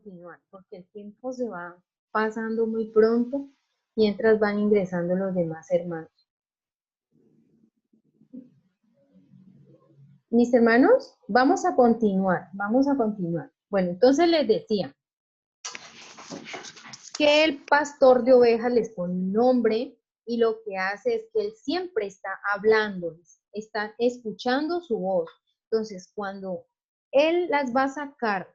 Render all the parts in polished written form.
continuar, porque el tiempo se va pasando muy pronto mientras van ingresando los demás hermanos. Mis hermanos, vamos a continuar. Bueno, entonces les decía que el pastor de ovejas les pone un nombre y lo que hace es que él siempre está hablándoles, está escuchando su voz. Entonces, cuando él las va a sacar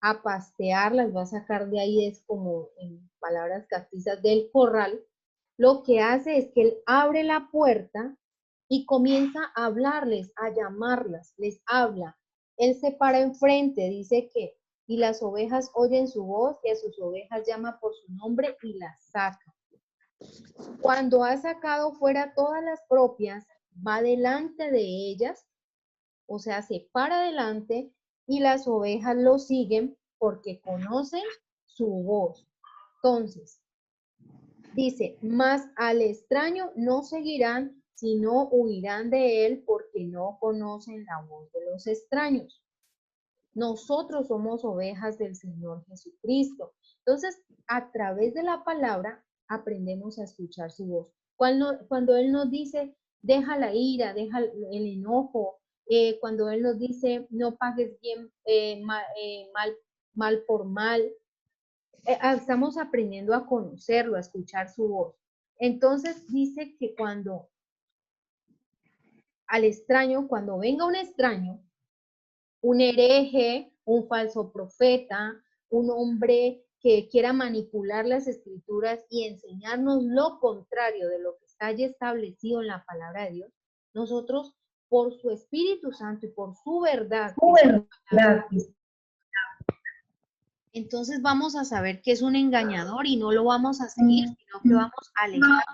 a pastear, las va a sacar de ahí, es como en palabras castizas del corral, lo que hace es que él abre la puerta y comienza a hablarles, a llamarlas, les habla. Él se para enfrente, dice que, y las ovejas oyen su voz y a sus ovejas llama por su nombre y las saca. Cuando ha sacado fuera todas las propias, va delante de ellas, o sea, se para delante y las ovejas lo siguen porque conocen su voz. Entonces, dice, mas al extraño no seguirán, sino huirán de él porque no conocen la voz de los extraños. Nosotros somos ovejas del Señor Jesucristo. Entonces, a través de la palabra aprendemos a escuchar su voz. Cuando Él nos dice, deja la ira, deja el enojo, cuando Él nos dice, no pagues bien, mal por mal, estamos aprendiendo a conocerlo, a escuchar su voz. Entonces dice que cuando al extraño, cuando venga un extraño, un hereje, un falso profeta, un hombre que quiera manipular las escrituras y enseñarnos lo contrario de lo que está ya establecido en la palabra de Dios, nosotros por su Espíritu Santo y por su verdad, entonces vamos a saber que es un engañador y no lo vamos a seguir, sino que vamos a alejarnos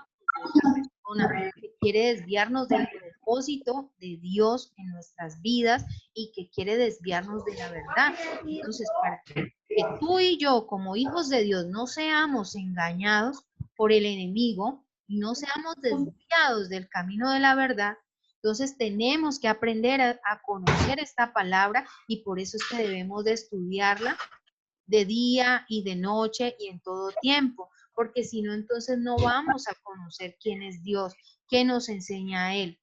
de esa persona que quiere desviarnos del propósito de Dios en nuestras vidas y que quiere desviarnos de la verdad. Entonces, para que tú y yo, como hijos de Dios, no seamos engañados por el enemigo y no seamos desviados del camino de la verdad, entonces tenemos que aprender a conocer esta palabra y por eso es que debemos de estudiarla de día y de noche y en todo tiempo, porque si no, entonces no vamos a conocer quién es Dios, qué nos enseña a Él.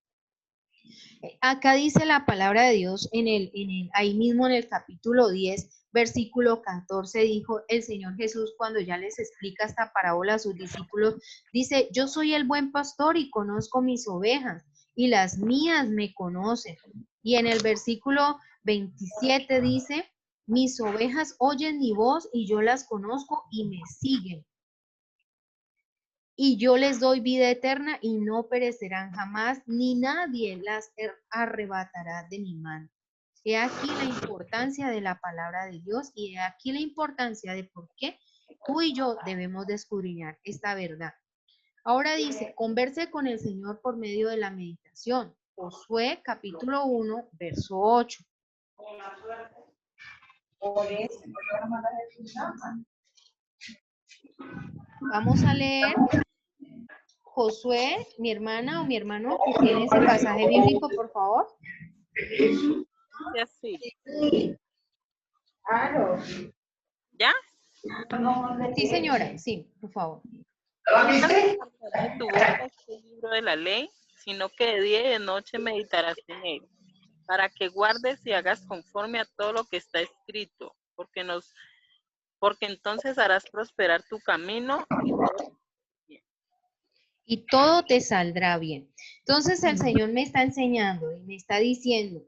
Acá dice la palabra de Dios ahí mismo en el capítulo 10, versículo 14, dijo el Señor Jesús cuando ya les explica esta parábola a sus discípulos, dice, yo soy el buen pastor y conozco mis ovejas y las mías me conocen. Y en el versículo 27 dice, mis ovejas oyen mi voz y yo las conozco y me siguen. Y yo les doy vida eterna y no perecerán jamás, ni nadie las arrebatará de mi mano. He aquí la importancia de la palabra de Dios y he aquí la importancia de por qué tú y yo debemos de escudriñar esta verdad. Ahora dice, converse con el Señor por medio de la meditación. Josué capítulo 1, verso 8. Vamos a leer Josué, mi hermana o mi hermano, que tiene ese pasaje bíblico, por favor. Sí. ¿Ya? Sí, señora, sí, por favor. De tu boca este libro de la ley, sino que de día y de noche meditarás en él, para que guardes y hagas conforme a todo lo que está escrito, porque entonces harás prosperar tu camino y todo te saldrá bien. Entonces el Señor me está enseñando y me está diciendo,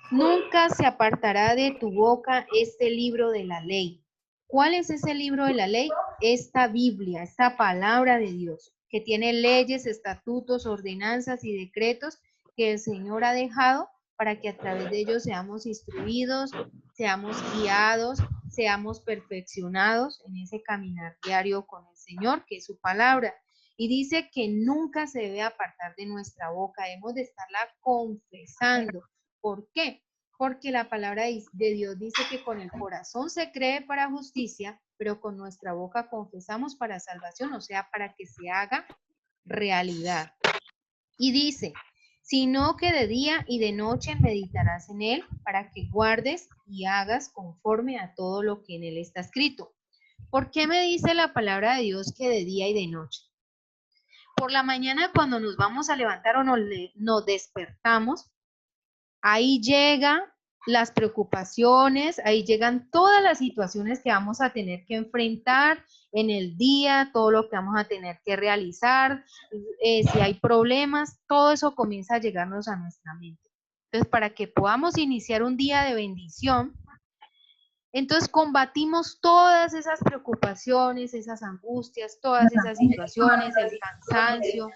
nunca se apartará de tu boca este libro de la ley. ¿Cuál es ese libro de la ley? Esta Biblia, esta palabra de Dios, que tiene leyes, estatutos, ordenanzas y decretos que el Señor ha dejado para que a través de ellos seamos instruidos, seamos guiados, seamos perfeccionados en ese caminar diario con el Señor, que es su palabra. Y dice que nunca se debe apartar de nuestra boca, debemos de estarla confesando. ¿Por qué? Porque la palabra de Dios dice que con el corazón se cree para justicia, pero con nuestra boca confesamos para salvación, o sea, para que se haga realidad. Y dice, sino que de día y de noche meditarás en él para que guardes y hagas conforme a todo lo que en él está escrito. ¿Por qué me dice la palabra de Dios que de día y de noche? Por la mañana cuando nos vamos a levantar o nos despertamos, ahí llegan las preocupaciones, ahí llegan todas las situaciones que vamos a tener que enfrentar en el día, todo lo que vamos a tener que realizar, si hay problemas, todo eso comienza a llegarnos a nuestra mente. Entonces, para que podamos iniciar un día de bendición, entonces combatimos todas esas preocupaciones, esas angustias, todas esas situaciones, el cansancio,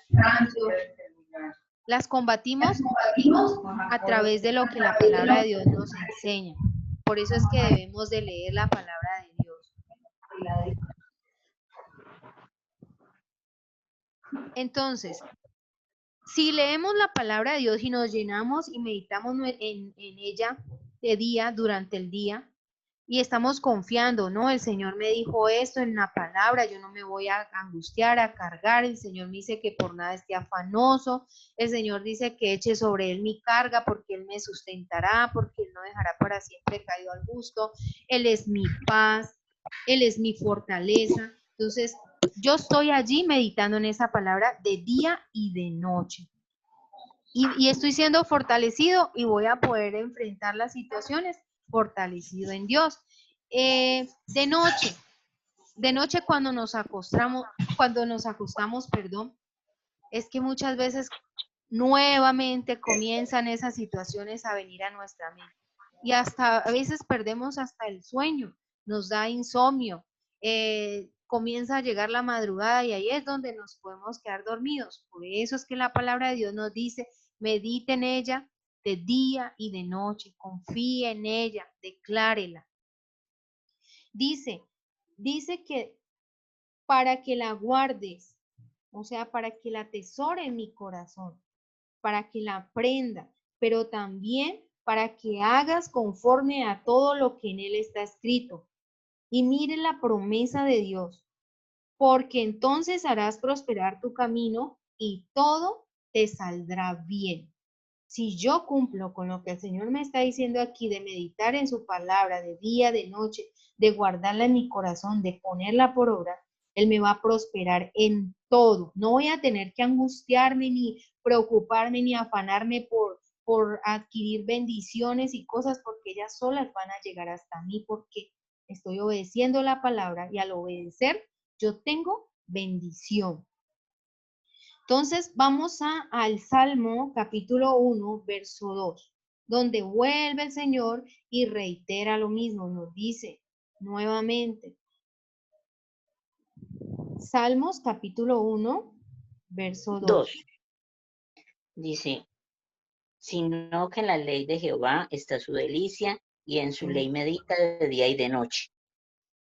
las combatimos a través de lo que la palabra de Dios nos enseña. Por eso es que debemos de leer la palabra de Dios. Entonces, si leemos la palabra de Dios y nos llenamos y meditamos en ella de día, durante el día, y estamos confiando, ¿no? El Señor me dijo esto en la palabra, yo no me voy a angustiar, a cargar, el Señor me dice que por nada esté afanoso, el Señor dice que eche sobre Él mi carga porque Él me sustentará, porque Él no dejará para siempre caído al gusto, Él es mi paz, Él es mi fortaleza. Entonces, yo estoy allí meditando en esa palabra de día y de noche. Y estoy siendo fortalecido y voy a poder enfrentar las situaciones fortalecido en Dios. De noche cuando nos acostamos, perdón, es que muchas veces nuevamente comienzan esas situaciones a venir a nuestra mente. Y hasta a veces perdemos hasta el sueño, nos da insomnio, comienza a llegar la madrugada y ahí es donde nos podemos quedar dormidos. Por eso es que la palabra de Dios nos dice, medite en ella de día y de noche, confíe en ella, declárela. Dice que para que la guardes, o sea, para que la atesore en mi corazón, para que la aprenda, pero también para que hagas conforme a todo lo que en él está escrito. Y mire la promesa de Dios, porque entonces harás prosperar tu camino y todo te saldrá bien. Si yo cumplo con lo que el Señor me está diciendo aquí, de meditar en su palabra de día, de noche, de guardarla en mi corazón, de ponerla por obra, Él me va a prosperar en todo. No voy a tener que angustiarme, ni preocuparme, ni afanarme por adquirir bendiciones y cosas, porque ellas solas van a llegar hasta mí, porque estoy obedeciendo la palabra y al obedecer, yo tengo bendición. Entonces vamos al Salmo capítulo 1, verso 2, donde vuelve el Señor y reitera lo mismo, nos dice nuevamente. Salmos capítulo 1, verso 2. Dice, sino que en la ley de Jehová está su delicia y en su ley medita de día y de noche.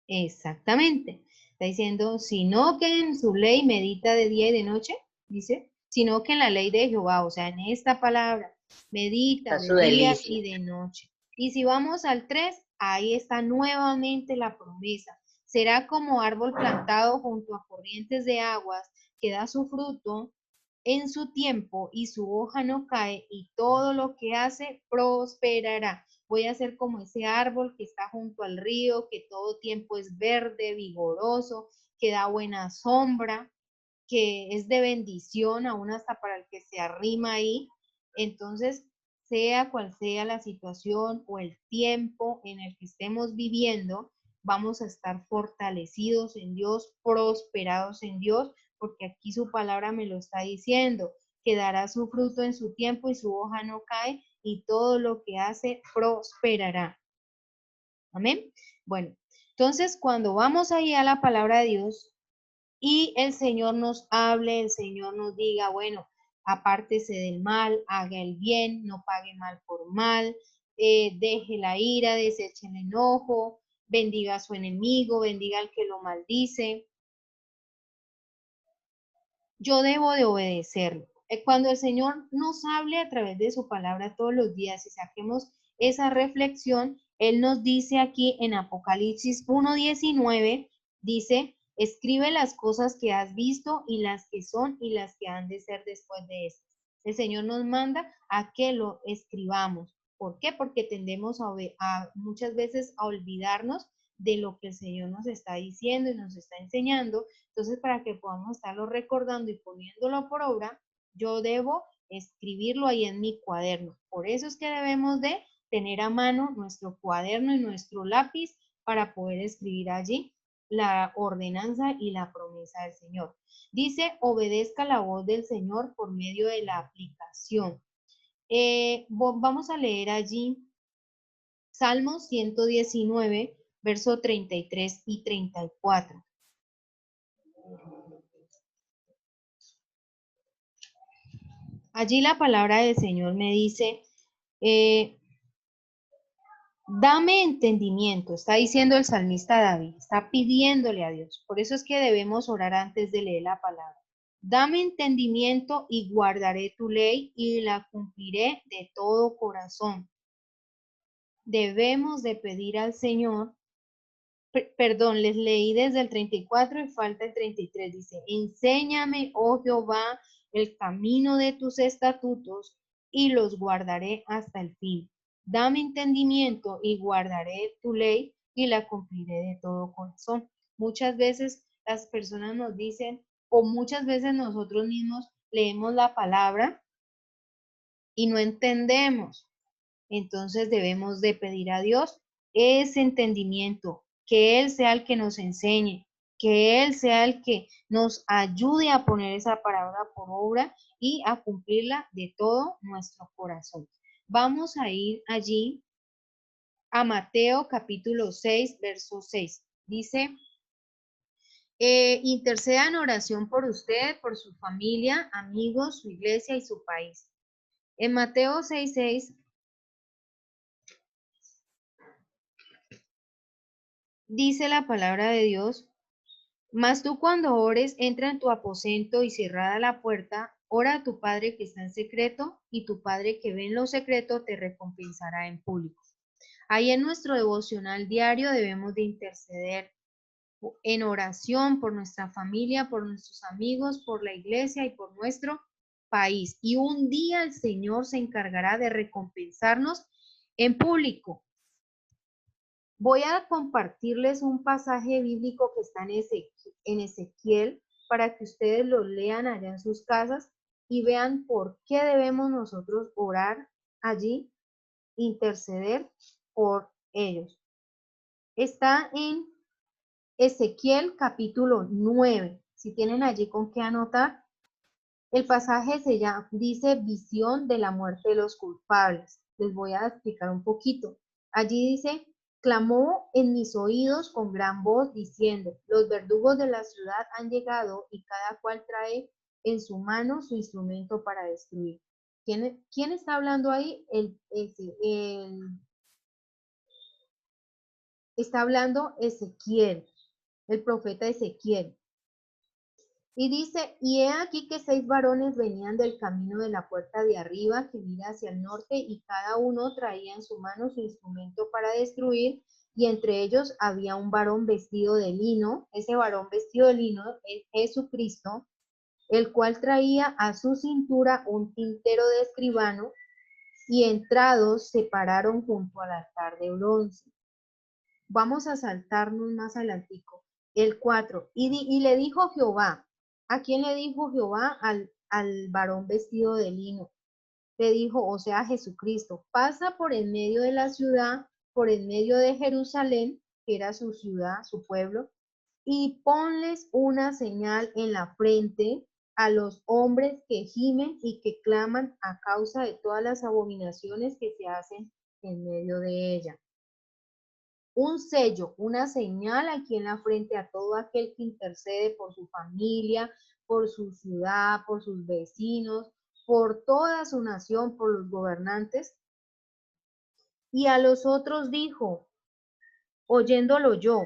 Exactamente. Está diciendo, sino que en su ley medita de día y de noche, dice, sino que en la ley de Jehová, o sea, en esta palabra, medita de día y de noche. Y si vamos al 3, ahí está nuevamente la promesa. Será como árbol plantado junto a corrientes de aguas, que da su fruto en su tiempo y su hoja no cae, y todo lo que hace prosperará. Voy a ser como ese árbol que está junto al río, que todo tiempo es verde, vigoroso, que da buena sombra, que es de bendición aún hasta para el que se arrima ahí. Entonces, sea cual sea la situación o el tiempo en el que estemos viviendo, vamos a estar fortalecidos en Dios, prosperados en Dios, porque aquí su palabra me lo está diciendo, que dará su fruto en su tiempo y su hoja no cae, y todo lo que hace prosperará. Amén. Bueno, entonces cuando vamos ahí a la palabra de Dios y el Señor nos hable, el Señor nos diga, bueno, apártese del mal, haga el bien, no pague mal por mal, deje la ira, deseche el enojo, bendiga a su enemigo, bendiga al que lo maldice. Yo debo de obedecerlo. Cuando el Señor nos hable a través de su palabra todos los días y saquemos esa reflexión, Él nos dice aquí en Apocalipsis 1:19, dice, escribe las cosas que has visto y las que son y las que han de ser después de esto. El Señor nos manda a que lo escribamos. ¿Por qué? Porque tendemos a muchas veces a olvidarnos de lo que el Señor nos está diciendo y nos está enseñando. Entonces, para que podamos estarlo recordando y poniéndolo por obra, yo debo escribirlo ahí en mi cuaderno. Por eso es que debemos de tener a mano nuestro cuaderno y nuestro lápiz para poder escribir allí la ordenanza y la promesa del Señor. Dice, obedezca la voz del Señor por medio de la aplicación. Vamos a leer allí Salmo 119, verso 33 y 34. Allí la palabra del Señor me dice, dame entendimiento, está diciendo el salmista David, está pidiéndole a Dios. Por eso es que debemos orar antes de leer la palabra. Dame entendimiento y guardaré tu ley y la cumpliré de todo corazón. Debemos de pedir al Señor, perdón, les leí desde el 34 y falta el 33, dice, enséñame, oh Jehová, el camino de tus estatutos y los guardaré hasta el fin. Dame entendimiento y guardaré tu ley y la cumpliré de todo corazón. Muchas veces las personas nos dicen, o muchas veces nosotros mismos leemos la palabra y no entendemos. Entonces debemos de pedir a Dios ese entendimiento, que Él sea el que nos enseñe, que Él sea el que nos ayude a poner esa palabra por obra y a cumplirla de todo nuestro corazón. Vamos a ir allí a Mateo capítulo 6, verso 6. Dice, interceda en oración por usted, por su familia, amigos, su iglesia y su país. En Mateo 6, 6 dice la palabra de Dios, mas tú cuando ores, entra en tu aposento y cerrada la puerta, ora a tu Padre que está en secreto, y tu Padre que ve en lo secreto te recompensará en público. Ahí en nuestro devocional diario debemos de interceder en oración por nuestra familia, por nuestros amigos, por la iglesia y por nuestro país. Y un día el Señor se encargará de recompensarnos en público. Voy a compartirles un pasaje bíblico que está en Ezequiel para que ustedes lo lean allá en sus casas y vean por qué debemos nosotros orar allí, interceder por ellos. Está en Ezequiel capítulo 9. Si tienen allí con qué anotar, el pasaje dice visión de la muerte de los culpables. Les voy a explicar un poquito. Allí dice, clamó en mis oídos con gran voz diciendo, los verdugos de la ciudad han llegado y cada cual trae en su mano su instrumento para destruir. ¿Quién está hablando ahí? Está hablando Ezequiel, el profeta Ezequiel. Y dice, y he aquí que 6 varones venían del camino de la puerta de arriba que mira hacia el norte y cada uno traía en su mano su instrumento para destruir y entre ellos había un varón vestido de lino. Ese varón vestido de lino es Jesucristo, el cual traía a su cintura un tintero de escribano y entrados se pararon junto al altar de bronce. Vamos a saltarnos más adelantico. El 4. Y le dijo Jehová. ¿A quién le dijo Jehová? Al varón vestido de lino. Le dijo, o sea, Jesucristo, pasa por en medio de la ciudad, por en medio de Jerusalén, que era su ciudad, su pueblo, y ponles una señal en la frente a los hombres que gimen y que claman a causa de todas las abominaciones que se hacen en medio de ella. Un sello, una señal aquí en la frente a todo aquel que intercede por su familia, por su ciudad, por sus vecinos, por toda su nación, por los gobernantes. Y a los otros dijo, oyéndolo yo,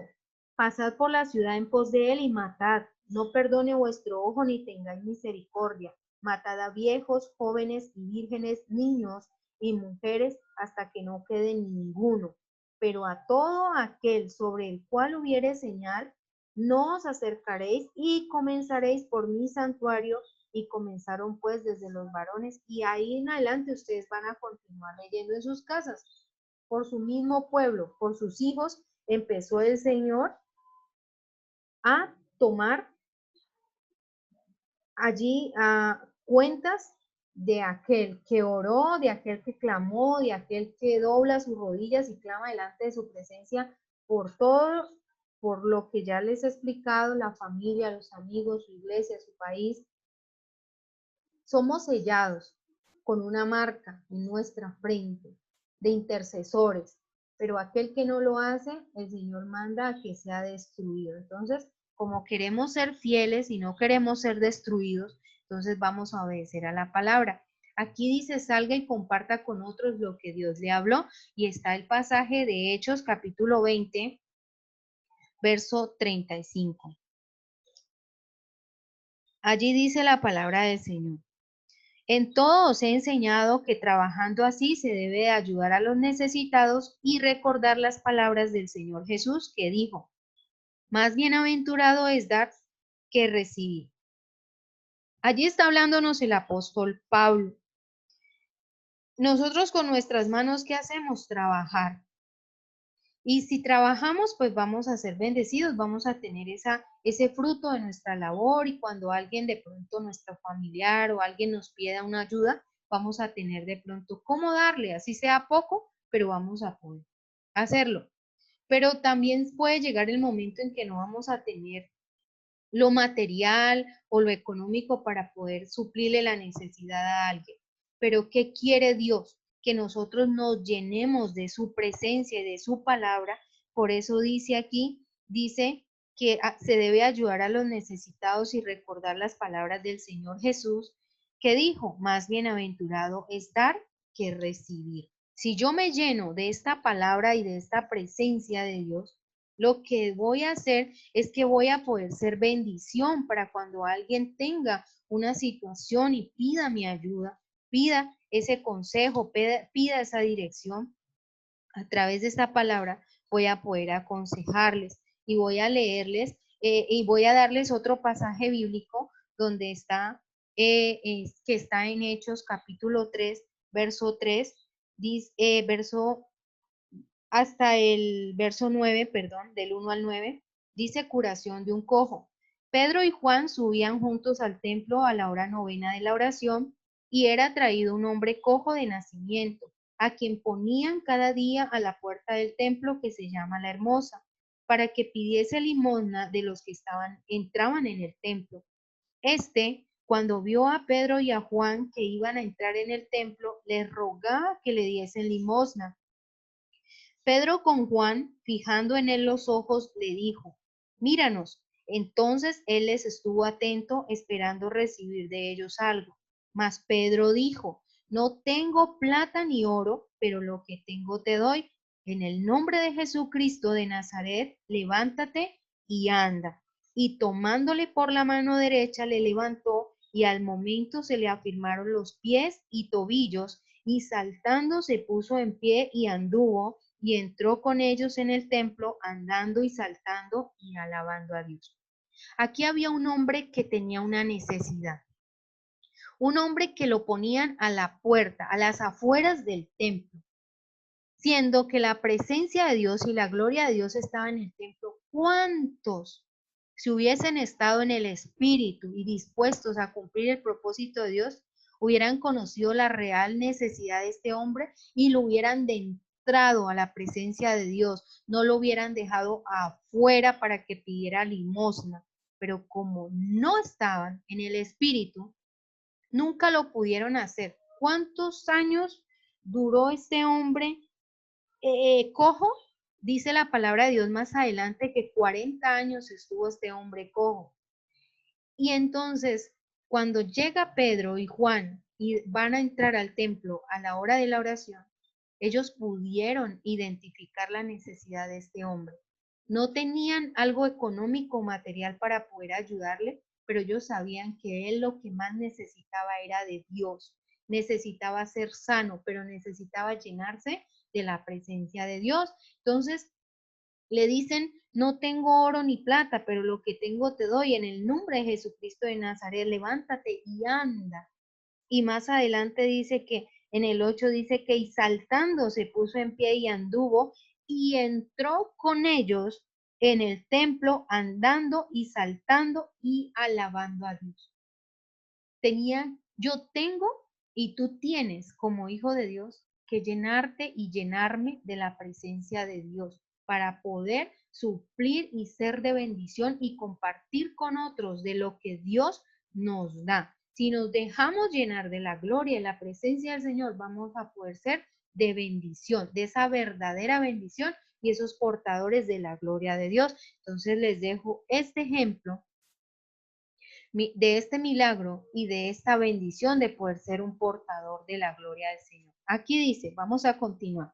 pasad por la ciudad en pos de él y matad, no perdone vuestro ojo ni tengáis misericordia, matad a viejos, jóvenes y vírgenes, niños y mujeres, hasta que no quede ninguno. Pero a todo aquel sobre el cual hubiere señal, no os acercaréis y comenzaréis por mi santuario Y comenzaron pues desde los varones, y ahí en adelante ustedes van a continuar leyendo en sus casas. Por su mismo pueblo, por sus hijos, empezó el Señor a tomar allí cuentas de aquel que oró, de aquel que clamó, de aquel que dobla sus rodillas y clama delante de su presencia por todo, por lo que ya les he explicado, la familia, los amigos, su iglesia, su país. Somos sellados con una marca en nuestra frente de intercesores, pero aquel que no lo hace, el Señor manda a que sea destruido. Entonces, como queremos ser fieles y no queremos ser destruidos, entonces vamos a obedecer a la palabra. Aquí dice, salga y comparta con otros lo que Dios le habló, y está el pasaje de Hechos capítulo 20, verso 35. Allí dice la palabra del Señor. En todo os he enseñado que trabajando así se debe ayudar a los necesitados y recordar las palabras del Señor Jesús que dijo, más bienaventurado es dar que recibir. Allí está hablándonos el apóstol Pablo. Nosotros con nuestras manos, ¿qué hacemos? Trabajar. Y si trabajamos, pues vamos a ser bendecidos, vamos a tener ese fruto de nuestra labor, y cuando alguien de pronto, nuestro familiar o alguien nos pida una ayuda, vamos a tener de pronto cómo darle, así sea poco, pero vamos a poder hacerlo. Pero también puede llegar el momento en que no vamos a tener lo material o lo económico para poder suplirle la necesidad a alguien. Pero ¿qué quiere Dios? Que nosotros nos llenemos de su presencia y de su palabra. Por eso dice aquí, dice que se debe ayudar a los necesitados y recordar las palabras del Señor Jesús, que dijo, más bienaventurado es dar que recibir. Si yo me lleno de esta palabra y de esta presencia de Dios, lo que voy a hacer es que voy a poder ser bendición para cuando alguien tenga una situación y pida mi ayuda, pida ese consejo, pida esa dirección. A través de esta palabra voy a poder aconsejarles y voy a leerles y voy a darles otro pasaje bíblico donde está, que está en Hechos capítulo 3, verso 3, verso hasta el verso 9, perdón, del 1 al 9, dice curación de un cojo. Pedro y Juan subían juntos al templo a la hora novena de la oración, y era traído un hombre cojo de nacimiento, a quien ponían cada día a la puerta del templo, que se llama La Hermosa, para que pidiese limosna de los que entraban en el templo. Cuando vio a Pedro y a Juan que iban a entrar en el templo, les rogaba que le diesen limosna. Pedro con Juan, fijando en él los ojos, le dijo, míranos. Entonces él les estuvo atento, esperando recibir de ellos algo. Mas Pedro dijo, no tengo plata ni oro, pero lo que tengo te doy. En el nombre de Jesucristo de Nazaret, levántate y anda. Y tomándole por la mano derecha, le levantó, y al momento se le afirmaron los pies y tobillos, y saltando se puso en pie y anduvo, y entró con ellos en el templo, andando y saltando y alabando a Dios. Aquí había un hombre que tenía una necesidad, un hombre que lo ponían a la puerta, a las afueras del templo, siendo que la presencia de Dios y la gloria de Dios estaba en el templo. ¿Cuántos, si hubiesen estado en el Espíritu y dispuestos a cumplir el propósito de Dios, hubieran conocido la real necesidad de este hombre y lo hubieran entrado a la presencia de Dios, no lo hubieran dejado afuera para que pidiera limosna? Pero como no estaban en el Espíritu, nunca lo pudieron hacer. ¿Cuántos años duró este hombre cojo? Dice la palabra de Dios más adelante que 40 años estuvo este hombre cojo. Y entonces, cuando llega Pedro y Juan y van a entrar al templo a la hora de la oración, ellos pudieron identificar la necesidad de este hombre. No tenían algo económico o material para poder ayudarle, pero ellos sabían que él lo que más necesitaba era de Dios. Necesitaba ser sano, pero necesitaba llenarse de la presencia de Dios. Entonces, Le dicen, no tengo oro ni plata, pero lo que tengo te doy. En el nombre de Jesucristo de Nazaret, levántate y anda. Y más adelante dice que en el 8 dice que y saltando se puso en pie y anduvo y entró con ellos en el templo andando y saltando y alabando a Dios. Yo tengo y tú tienes como hijo de Dios que llenarte y llenarme de la presencia de Dios para poder suplir y ser de bendición y compartir con otros de lo que Dios nos da. Si nos dejamos llenar de la gloria y la presencia del Señor, vamos a poder ser de bendición, de esa verdadera bendición y esos portadores de la gloria de Dios. Entonces les dejo este ejemplo de este milagro y de esta bendición de poder ser un portador de la gloria del Señor. Aquí dice, vamos a continuar.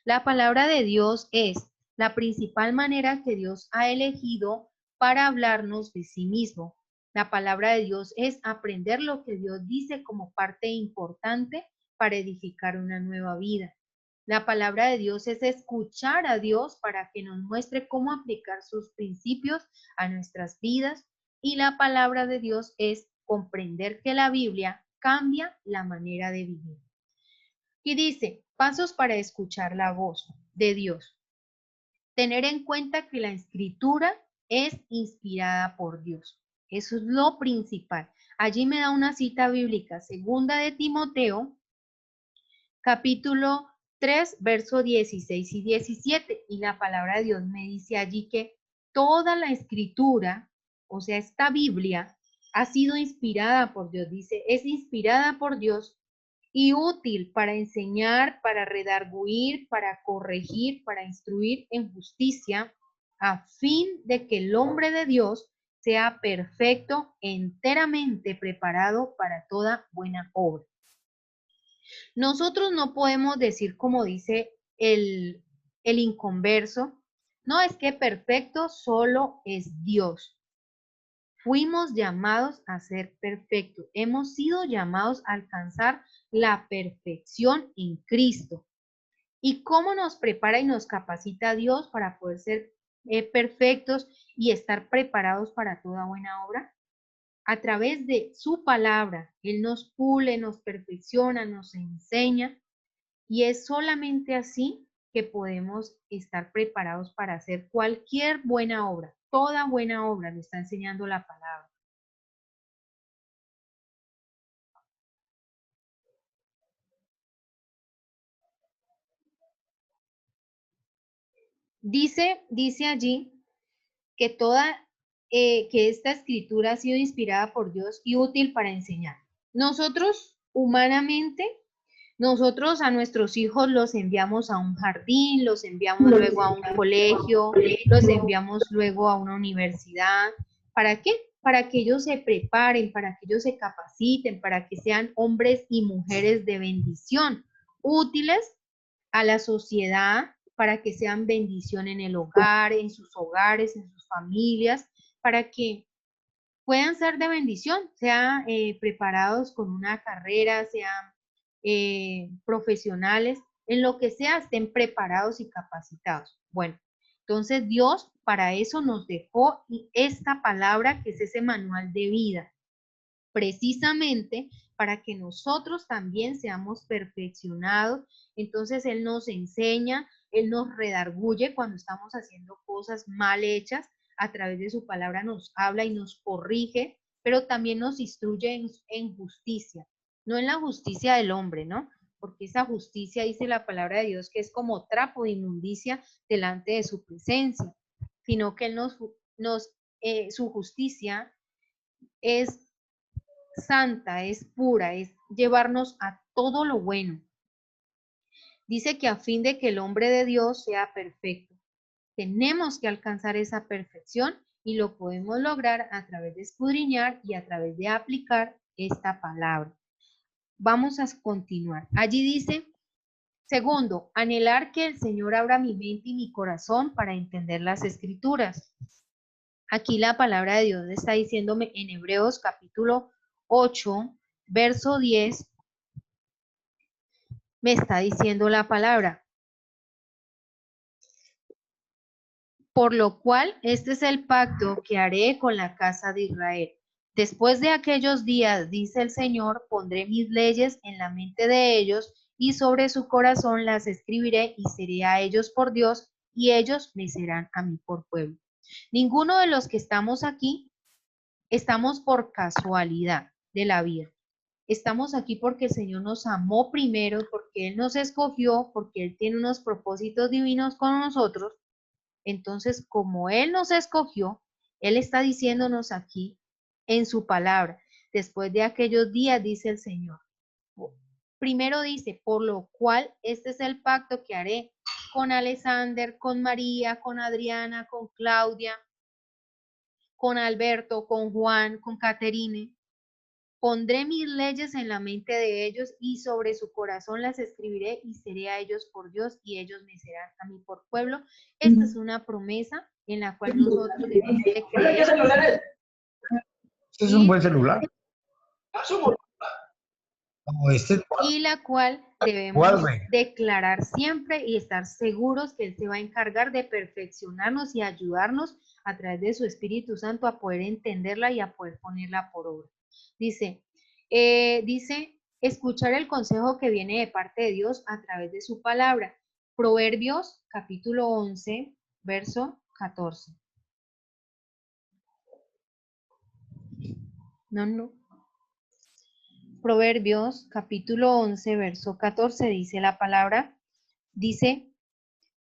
La palabra de Dios es la principal manera que Dios ha elegido para hablarnos de sí mismo. La palabra de Dios es aprender lo que Dios dice como parte importante para edificar una nueva vida. La palabra de Dios es escuchar a Dios para que nos muestre cómo aplicar sus principios a nuestras vidas. Y la palabra de Dios es comprender que la Biblia cambia la manera de vivir. Y dice, pasos para escuchar la voz de Dios. Tener en cuenta que la escritura es inspirada por Dios. Eso es lo principal. Allí me da una cita bíblica, segunda de Timoteo, capítulo 3, verso 16 y 17. Y la palabra de Dios me dice allí que toda la escritura, o sea, esta Biblia, ha sido inspirada por Dios. Dice, es inspirada por Dios y útil para enseñar, para redarguir, para corregir, para instruir en justicia, a fin de que el hombre de Dios sea perfecto, enteramente preparado para toda buena obra. Nosotros no podemos decir como dice el inconverso, no, es que perfecto solo es Dios. Fuimos llamados a ser perfectos. Hemos sido llamados a alcanzar la perfección en Cristo. ¿Y cómo nos prepara y nos capacita Dios para poder ser perfectos y estar preparados para toda buena obra? A través de su palabra. Él nos pule, nos perfecciona, nos enseña. Y es solamente así que podemos estar preparados para hacer cualquier buena obra. Toda buena obra nos está enseñando la palabra. Dice allí que que esta escritura ha sido inspirada por Dios y útil para enseñar. Nosotros, humanamente, nosotros a nuestros hijos los enviamos a un jardín, los enviamos luego a un colegio, los enviamos luego a una universidad. ¿Para qué? Para que ellos se preparen, para que ellos se capaciten, para que sean hombres y mujeres de bendición, útiles a la sociedad, para que sean bendición en el hogar, en sus hogares, en sus familias, para que puedan ser de bendición, sean preparados con una carrera, sean profesionales, en lo que sea, estén preparados y capacitados. Bueno, entonces Dios para eso nos dejó esta palabra que es ese manual de vida, precisamente para que nosotros también seamos perfeccionados. Entonces Él nos enseña, Él nos redarguye cuando estamos haciendo cosas mal hechas, a través de su palabra nos habla y nos corrige, pero también nos instruye en justicia, no en la justicia del hombre, ¿no? Porque esa justicia, dice la palabra de Dios, que es como trapo de inmundicia delante de su presencia, sino que Él su justicia es santa, es pura, es llevarnos a todo lo bueno. Dice que a fin de que el hombre de Dios sea perfecto, tenemos que alcanzar esa perfección y lo podemos lograr a través de escudriñar y a través de aplicar esta palabra. Vamos a continuar. Allí dice, segundo, anhelar que el Señor abra mi mente y mi corazón para entender las escrituras. Aquí la palabra de Dios está diciéndome en Hebreos capítulo 8, verso 10, me está diciendo la palabra. Por lo cual, este es el pacto que haré con la casa de Israel. Después de aquellos días, dice el Señor, pondré mis leyes en la mente de ellos y sobre su corazón las escribiré y seré a ellos por Dios y ellos me serán a mí por pueblo. Ninguno de los que estamos aquí estamos por casualidad de la vida. Estamos aquí porque el Señor nos amó primero, porque Él nos escogió, porque Él tiene unos propósitos divinos con nosotros. Entonces, como Él nos escogió, Él está diciéndonos aquí en su palabra, después de aquellos días, dice el Señor. Primero dice, por lo cual este es el pacto que haré con Alexander, con María, con Adriana, con Claudia, con Alberto, con Juan, con Caterine. Pondré mis leyes en la mente de ellos y sobre su corazón las escribiré y seré a ellos por Dios y ellos me serán a mí por pueblo. Esta es una promesa en la cual nosotros debemos de creer. Este es un buen celular. Como Y la cual debemos declarar siempre y estar seguros que Él se va a encargar de perfeccionarnos y ayudarnos a través de su Espíritu Santo a poder entenderla y a poder ponerla por obra. Dice, escuchar el consejo que viene de parte de Dios a través de su palabra. Proverbios, capítulo 11, verso 14. Proverbios, capítulo 11, verso 14, dice la palabra, dice,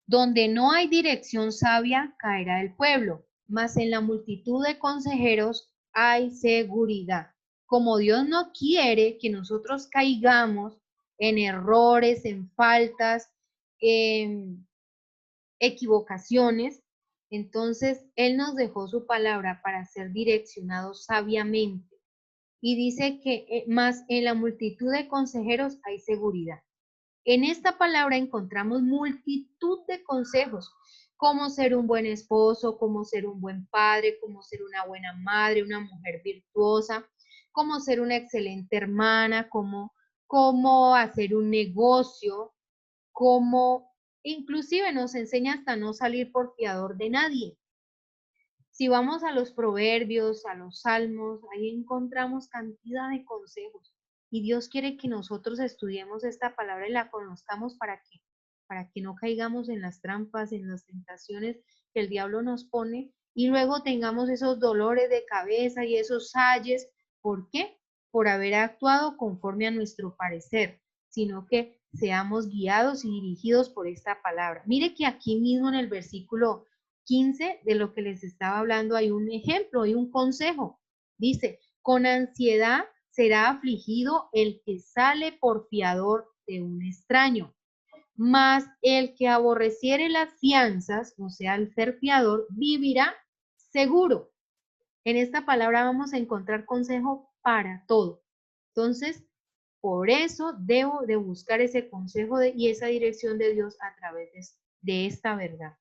donde no hay dirección sabia, caerá el pueblo, mas en la multitud de consejeros hay seguridad. Como Dios no quiere que nosotros caigamos en errores, en faltas, en equivocaciones, entonces Él nos dejó su palabra para ser direccionados sabiamente. Y dice que más en la multitud de consejeros hay seguridad. En esta palabra encontramos multitud de consejos, cómo ser un buen esposo, cómo ser un buen padre, cómo ser una buena madre, una mujer virtuosa, cómo ser una excelente hermana, cómo hacer un negocio, cómo inclusive nos enseña hasta no salir por fiador de nadie. Si vamos a los proverbios, a los salmos, ahí encontramos cantidad de consejos. Y Dios quiere que nosotros estudiemos esta palabra y la conozcamos para que no caigamos en las trampas, en las tentaciones que el diablo nos pone y luego tengamos esos dolores de cabeza y esos ayes. ¿Por qué? Por haber actuado conforme a nuestro parecer, sino que seamos guiados y dirigidos por esta palabra. Mire que aquí mismo en el versículo 15 de lo que les estaba hablando hay un ejemplo, hay un consejo. Dice, con ansiedad será afligido el que sale por fiador de un extraño, mas el que aborreciere las fianzas, o sea, el ser fiador, vivirá seguro. En esta palabra vamos a encontrar consejo para todo. Entonces, por eso debo de buscar ese consejo y esa dirección de Dios a través de esta verdad.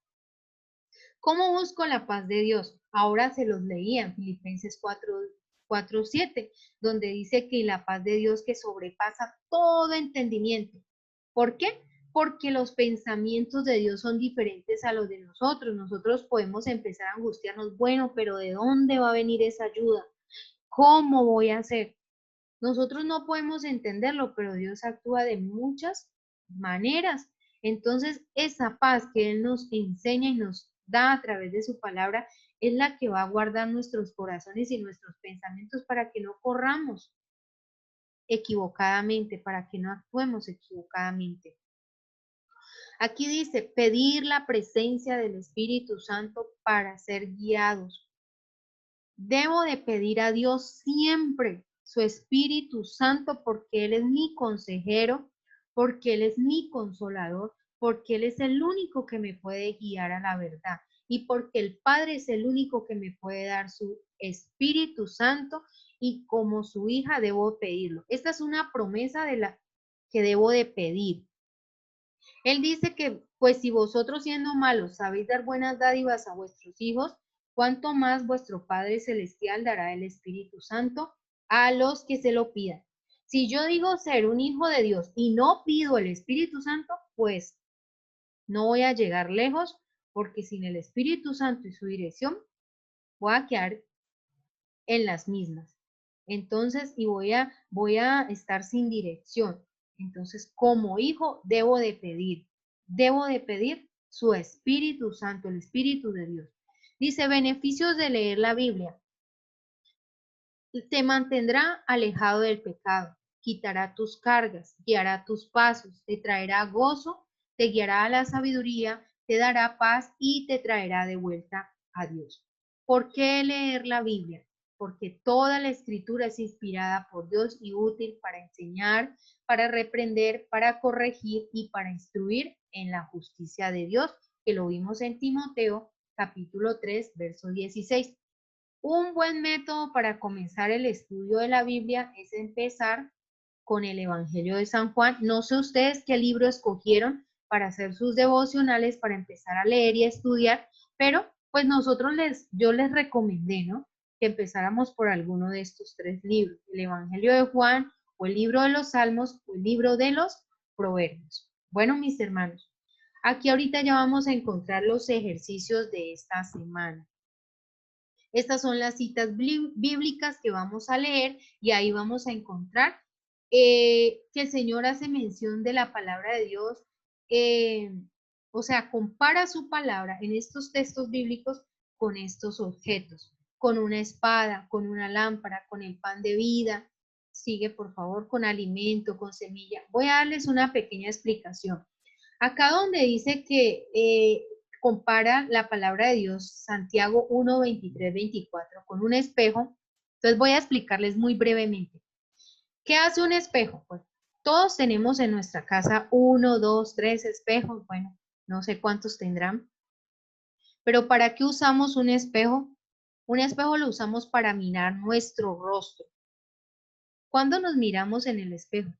¿Cómo busco la paz de Dios? Ahora se los leía en Filipenses 4:7, donde dice que la paz de Dios que sobrepasa todo entendimiento. ¿Por qué? Porque los pensamientos de Dios son diferentes a los de nosotros. Nosotros podemos empezar a angustiarnos, bueno, pero ¿de dónde va a venir esa ayuda? ¿Cómo voy a hacer? Nosotros no podemos entenderlo, pero Dios actúa de muchas maneras. Entonces, esa paz que Él nos enseña y nos da a través de su palabra es la que va a guardar nuestros corazones y nuestros pensamientos para que no corramos equivocadamente, para que no actuemos equivocadamente. Aquí dice, pedir la presencia del Espíritu Santo para ser guiados. Debo de pedir a Dios siempre su Espíritu Santo porque Él es mi consejero, porque Él es mi consolador, porque Él es el único que me puede guiar a la verdad y porque el Padre es el único que me puede dar su Espíritu Santo y como su hija debo pedirlo. Esta es una promesa de la que debo de pedir. Él dice que, pues si vosotros siendo malos sabéis dar buenas dádivas a vuestros hijos, ¿cuánto más vuestro Padre Celestial dará el Espíritu Santo a los que se lo pidan? Si yo digo ser un hijo de Dios y no pido el Espíritu Santo, pues no voy a llegar lejos porque sin el Espíritu Santo y su dirección voy a quedar en las mismas. Entonces, y voy a estar sin dirección. Entonces, como hijo, debo de pedir su Espíritu Santo, el Espíritu de Dios. Dice, beneficios de leer la Biblia. Te mantendrá alejado del pecado, quitará tus cargas, guiará tus pasos, te traerá gozo, te guiará a la sabiduría, te dará paz y te traerá de vuelta a Dios. ¿Por qué leer la Biblia? Porque toda la escritura es inspirada por Dios y útil para enseñar, para reprender, para corregir y para instruir en la justicia de Dios, que lo vimos en Timoteo capítulo 3, verso 16. Un buen método para comenzar el estudio de la Biblia es empezar con el Evangelio de San Juan. No sé ustedes qué libro escogieron para hacer sus devocionales, para empezar a leer y a estudiar, pero pues yo les recomendé, ¿no? Que empezáramos por alguno de estos tres libros, el Evangelio de Juan, o el libro de los Salmos, o el libro de los Proverbios. Bueno, mis hermanos, aquí ahorita ya vamos a encontrar los ejercicios de esta semana. Estas son las citas bíblicas que vamos a leer y ahí vamos a encontrar que el Señor hace mención de la palabra de Dios, o sea, compara su palabra en estos textos bíblicos con estos objetos, con una espada, con una lámpara, con el pan de vida. Sigue, por favor, con alimento, con semilla. Voy a darles una pequeña explicación. Acá donde dice que compara la palabra de Dios, Santiago 1, 23, 24, con un espejo. Entonces voy a explicarles muy brevemente. ¿Qué hace un espejo? Pues todos tenemos en nuestra casa 1, 2, 3 espejos. Bueno, no sé cuántos tendrán. Pero ¿para qué usamos un espejo? Un espejo lo usamos para mirar nuestro rostro. ¿Cuándo nos miramos en el espejo?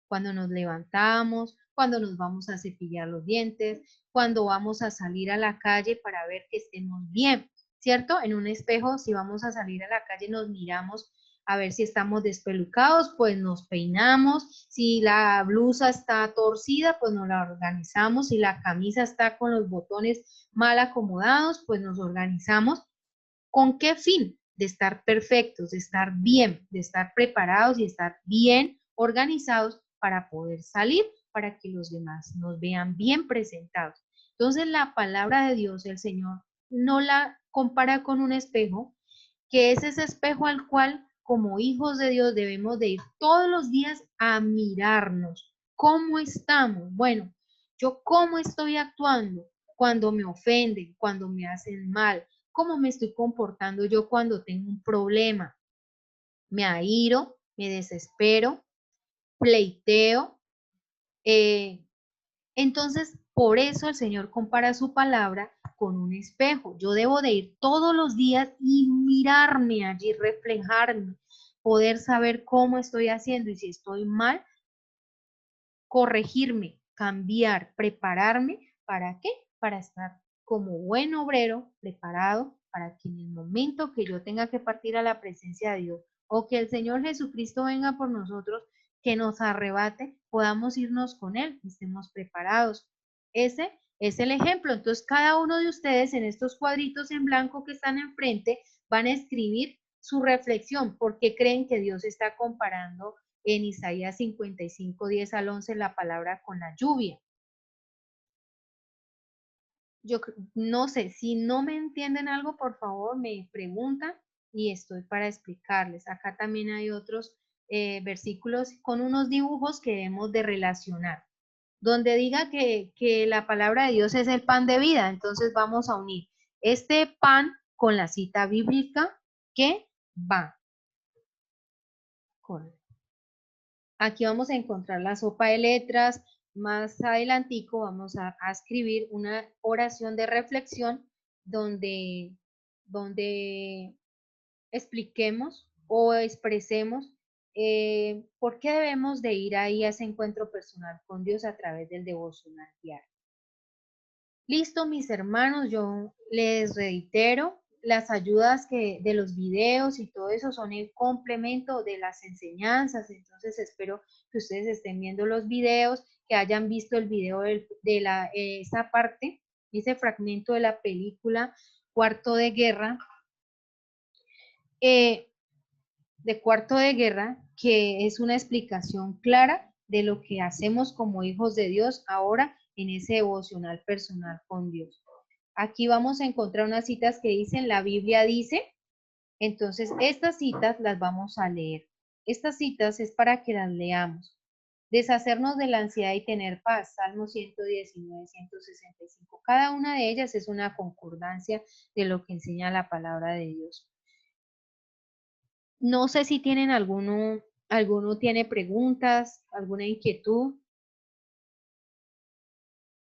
Cuando nos levantamos, cuando nos vamos a cepillar los dientes, cuando vamos a salir a la calle para ver que estemos bien, ¿cierto? En un espejo, si vamos a salir a la calle, nos miramos a ver si estamos despelucados, pues nos peinamos, si la blusa está torcida, pues nos la organizamos, si la camisa está con los botones mal acomodados, pues nos organizamos. ¿Con qué fin? De estar perfectos, de estar bien, de estar preparados y estar bien organizados para poder salir, para que los demás nos vean bien presentados. Entonces la palabra de Dios, el Señor, no la compara con un espejo, que es ese espejo al cual como hijos de Dios debemos de ir todos los días a mirarnos. ¿Cómo estamos? Bueno, yo cómo estoy actuando cuando me ofenden, cuando me hacen mal, cómo me estoy comportando yo cuando tengo un problema. Me airo, me desespero, pleiteo. Entonces, por eso el Señor compara su palabra con un espejo. Yo debo de ir todos los días y mirarme allí, reflejarme, poder saber cómo estoy haciendo y si estoy mal, corregirme, cambiar, prepararme. ¿Para qué? Para estar como buen obrero preparado para que en el momento que yo tenga que partir a la presencia de Dios o que el Señor Jesucristo venga por nosotros, que nos arrebate, podamos irnos con Él, estemos preparados. Ese es el ejemplo. Entonces, cada uno de ustedes en estos cuadritos en blanco que están enfrente van a escribir su reflexión, porque creen que Dios está comparando en Isaías 55, 10 al 11 la palabra con la lluvia. Yo no sé, si no me entienden algo, por favor, me preguntan y estoy para explicarles. Acá también hay otros versículos con unos dibujos que debemos de relacionar. Donde diga que la palabra de Dios es el pan de vida, entonces vamos a unir este pan con la cita bíblica que va. Aquí vamos a encontrar la sopa de letras. Más adelantico vamos a escribir una oración de reflexión donde expliquemos o expresemos por qué debemos de ir ahí a ese encuentro personal con Dios a través del devocional diario. Listo, mis hermanos, yo les reitero, las ayudas de los videos y todo eso son el complemento de las enseñanzas, entonces espero que ustedes estén viendo los videos, que hayan visto el video de esa parte ese fragmento de la película Cuarto de Guerra, que es una explicación clara de lo que hacemos como hijos de Dios ahora en ese devocional personal con Dios. Aquí vamos a encontrar unas citas que dicen, la Biblia dice, entonces estas citas las vamos a leer. Estas citas es para que las leamos. Deshacernos de la ansiedad y tener paz, Salmo 119, 165. Cada una de ellas es una concordancia de lo que enseña la palabra de Dios. No sé si tienen alguno tiene preguntas, alguna inquietud.